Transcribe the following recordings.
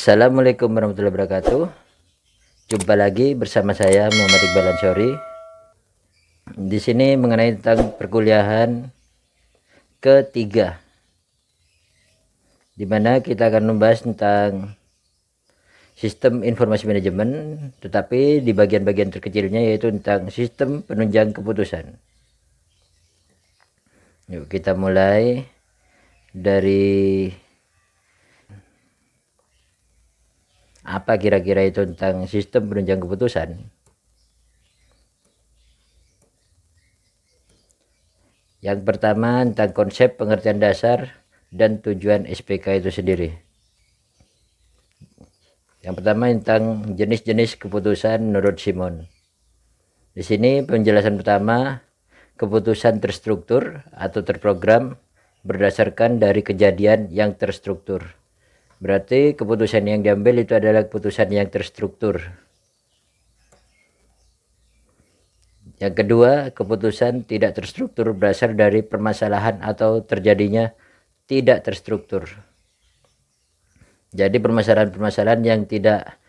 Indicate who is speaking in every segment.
Speaker 1: Assalamualaikum warahmatullahi wabarakatuh. Jumpa lagi bersama saya Muhammad Iqbal Ansori. Di sini mengenai tentang perkuliahan ketiga, di mana kita akan membahas tentang sistem informasi manajemen, tetapi di bagian-bagian terkecilnya yaitu tentang sistem penunjang keputusan. Yuk kita mulai dari apa kira-kira itu tentang sistem penunjang keputusan. Yang pertama tentang konsep, pengertian dasar, dan tujuan SPK itu sendiri. Yang pertama tentang jenis-jenis keputusan menurut Simon. Di sini penjelasan pertama, keputusan terstruktur atau terprogram berdasarkan dari kejadian yang terstruktur. Berarti keputusan yang diambil itu adalah keputusan yang terstruktur. Yang kedua, keputusan tidak terstruktur berasal dari permasalahan atau terjadinya tidak terstruktur. Jadi permasalahan-permasalahan yang tidak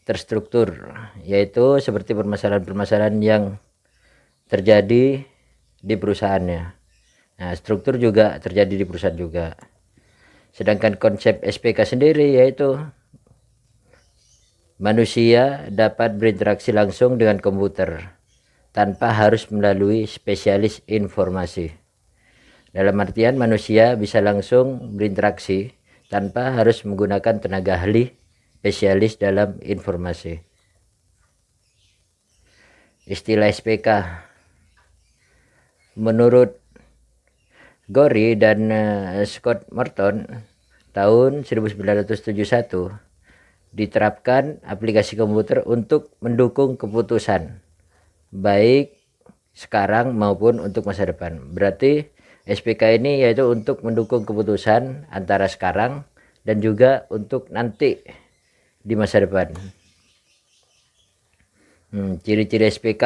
Speaker 1: terstruktur, yaitu seperti permasalahan-permasalahan yang terjadi di perusahaannya. Nah, struktur juga terjadi di perusahaan juga. Sedangkan konsep SPK sendiri yaitu manusia dapat berinteraksi langsung dengan komputer tanpa harus melalui spesialis informasi. Dalam artian manusia bisa langsung berinteraksi tanpa harus menggunakan tenaga ahli spesialis dalam informasi. Istilah SPK menurut Gorey dan Scott Morton tahun 1971 diterapkan aplikasi komputer untuk mendukung keputusan baik sekarang maupun untuk masa depan. Berarti SPK ini yaitu untuk mendukung keputusan antara sekarang dan juga untuk nanti di masa depan. Ciri-ciri SPK.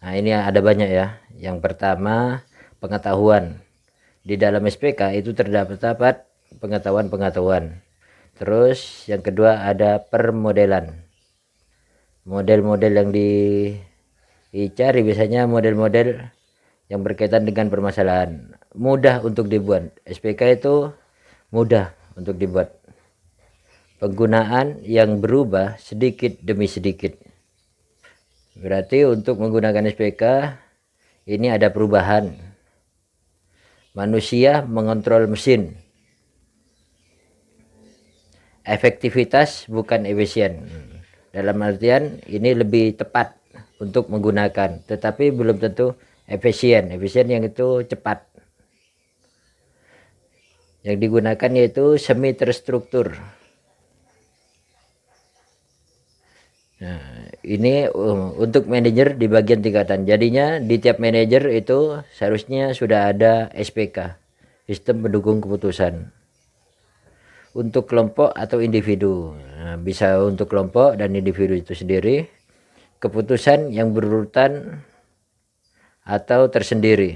Speaker 1: Nah, ini ada banyak ya. Yang pertama, pengetahuan. Di dalam SPK itu terdapat pengetahuan-pengetahuan. Terus yang kedua ada permodelan. Model-model yang dicari biasanya model-model yang berkaitan dengan permasalahan. Mudah untuk dibuat. SPK itu mudah untuk dibuat. Penggunaan yang berubah sedikit demi sedikit. Berarti untuk menggunakan SPK ini ada perubahan. Manusia mengontrol mesin. Efektivitas bukan efisien. Dalam artian ini lebih tepat untuk menggunakan, tetapi belum tentu efisien. Efisien yang itu cepat. Yang digunakan yaitu semi terstruktur. Nah, ini untuk manajer di bagian tingkatan. Jadinya di tiap manajer itu seharusnya sudah ada SPK, sistem pendukung keputusan. Untuk kelompok atau individu, nah, bisa untuk kelompok dan individu itu sendiri, keputusan yang berurutan atau tersendiri.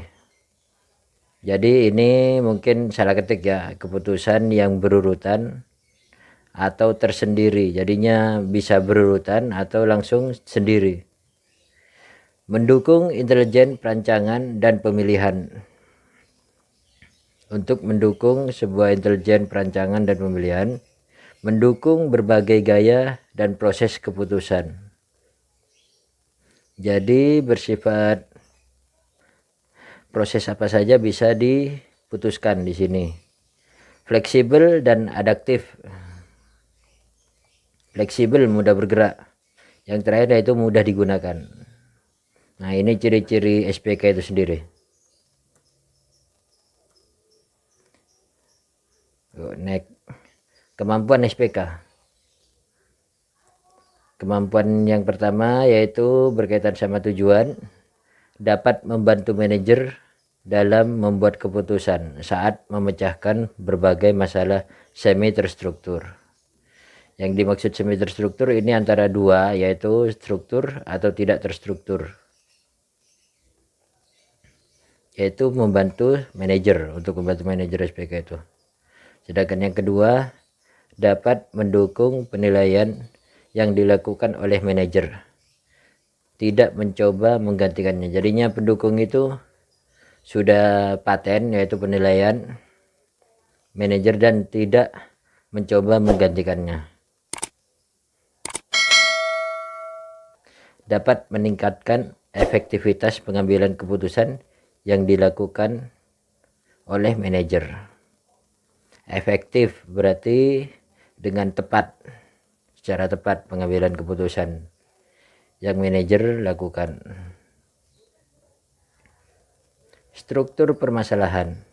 Speaker 1: Jadi ini mungkin salah ketik ya, keputusan yang berurutan atau tersendiri, jadinya bisa berurutan atau langsung sendiri. Mendukung intelijen perancangan dan pemilihan. Untuk mendukung sebuah intelijen perancangan dan pemilihan, mendukung berbagai gaya dan proses keputusan. Jadi bersifat proses apa saja bisa diputuskan di sini. Fleksibel dan adaptif. Fleksibel, mudah bergerak. Yang terakhir yaitu mudah digunakan. Nah, ini ciri-ciri SPK itu sendiri. Next. Kemampuan SPK. Kemampuan yang pertama yaitu berkaitan sama tujuan. Dapat membantu manajer dalam membuat keputusan saat memecahkan berbagai masalah semi terstruktur. Yang dimaksud semi terstruktur ini antara dua, yaitu struktur atau tidak terstruktur. Yaitu membantu manajer, untuk membantu manajer SPK itu. Sedangkan yang kedua, dapat mendukung penilaian yang dilakukan oleh manajer, tidak mencoba menggantikannya. Jadinya pendukung itu sudah paten, yaitu penilaian manajer, dan tidak mencoba menggantikannya. Dapat meningkatkan efektivitas pengambilan keputusan yang dilakukan oleh manajer. Efektif berarti dengan tepat, secara tepat pengambilan keputusan yang manajer lakukan. Struktur permasalahan.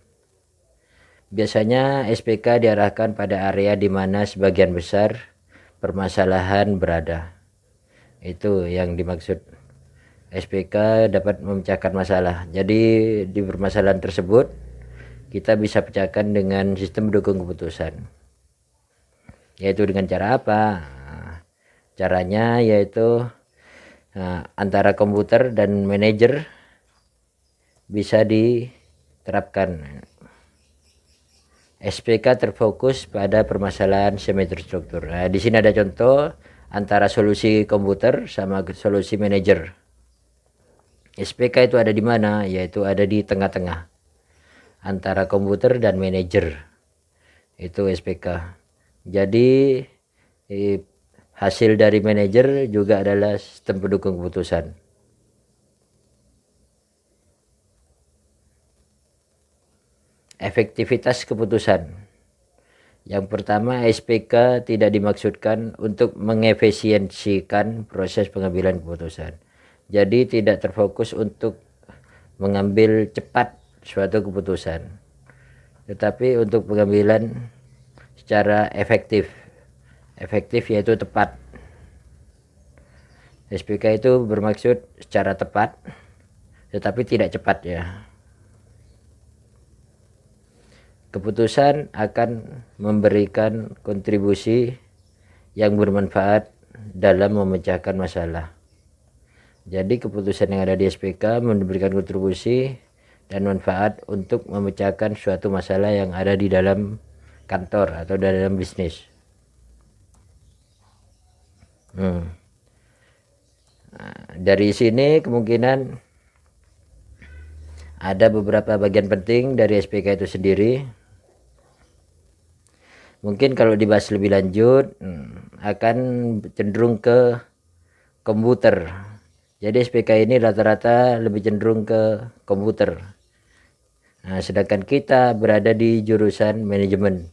Speaker 1: Biasanya SPK diarahkan pada area di mana sebagian besar permasalahan berada. Itu yang dimaksud. SPK dapat memecahkan masalah. Jadi di permasalahan tersebut kita bisa pecahkan dengan sistem pendukung keputusan. Yaitu dengan cara apa? Caranya yaitu antara komputer dan manajer bisa diterapkan. SPK terfokus pada permasalahan semi terstruktur. Nah, di sini ada contoh antara solusi komputer sama solusi manajer. SPK itu ada di mana? Yaitu ada di tengah-tengah antara komputer dan manajer. Itu SPK. Jadi hasil dari manajer juga adalah sistem pendukung keputusan. Efektivitas keputusan. Yang pertama, SPK tidak dimaksudkan untuk mengefisiensikan proses pengambilan keputusan. Jadi tidak terfokus untuk mengambil cepat suatu keputusan, tetapi untuk pengambilan secara efektif. Efektif yaitu tepat. SPK itu bermaksud secara tepat, tetapi tidak cepat ya. Keputusan akan memberikan kontribusi yang bermanfaat dalam memecahkan masalah. Jadi keputusan yang ada di SPK memberikan kontribusi dan manfaat untuk memecahkan suatu masalah yang ada di dalam kantor atau dalam bisnis. Nah, dari sini kemungkinan ada beberapa bagian penting dari SPK itu sendiri. Mungkin kalau dibahas lebih lanjut akan cenderung ke komputer. Jadi SPK ini rata-rata lebih cenderung ke komputer. Nah, sedangkan kita berada di jurusan manajemen.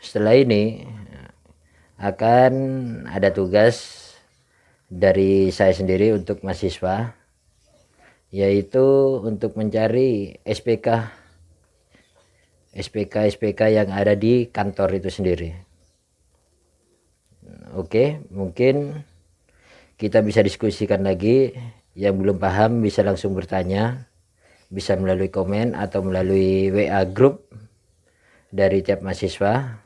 Speaker 1: Setelah ini akan ada tugas dari saya sendiri untuk mahasiswa, yaitu untuk mencari SPK yang ada di kantor itu sendiri. Oke, mungkin kita bisa diskusikan lagi. Yang belum paham bisa langsung bertanya, bisa melalui komen atau melalui WA group dari tiap mahasiswa.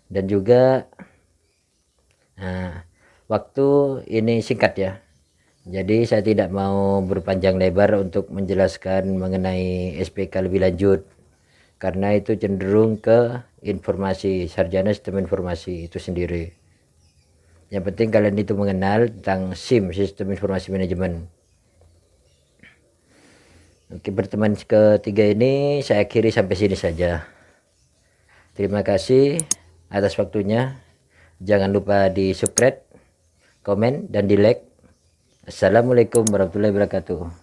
Speaker 1: Dan juga waktu ini singkat ya, jadi saya tidak mau berpanjang lebar untuk menjelaskan mengenai SPK lebih lanjut, karena itu cenderung ke informasi, sarjana sistem informasi itu sendiri. Yang penting kalian itu mengenal tentang SIM, sistem informasi manajemen. Oke, pertemuan ketiga ini saya akhiri sampai sini saja. Terima kasih atas waktunya. Jangan lupa di subscribe, komen, dan di like. Assalamualaikum warahmatullahi wabarakatuh.